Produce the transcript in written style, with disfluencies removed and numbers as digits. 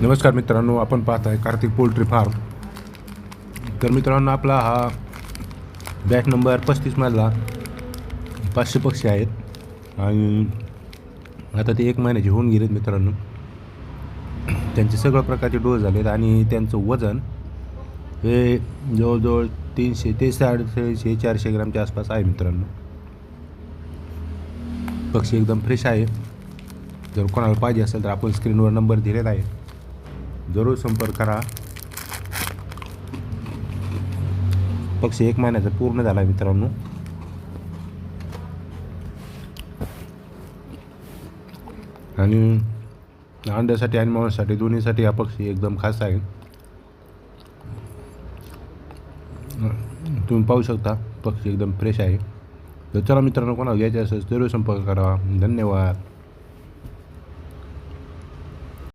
नमस्कार मित्रांनो, आपण पाहत आहे कार्तिक पोल्ट्री फार्म. तर मित्रांनो, आपला हा बॅच नंबर 35मधला 500 पक्षी आहेत आणि आता ते 1 महिन्याचे होऊन गेलेत मित्रांनो. त्यांचे सगळ्या प्रकारचे डोस झालेत आणि त्यांचं वजन हे जवळजवळ 300 ते 350-400 ग्रामच्या आसपास आहे मित्रांनो. पक्षी एकदम फ्रेश आहे. जर कोणाला पाहिजे असेल तर आपण स्क्रीनवर नंबर दिलेला आहे, जरूर संपर्क करा. पक्षी 1 महिन्याचा पूर्ण झाला आहे मित्रांनो. आणि अंड्यासाठी आणि मांसासाठी दोन्हीसाठी हा पक्षी एकदम खास आहे. तुम्ही पाहू शकता, पक्षी एकदम फ्रेश आहे. तर चला मित्रांनो, कोणाला घ्यायचे असेल जरूर संपर्क करा. धन्यवाद.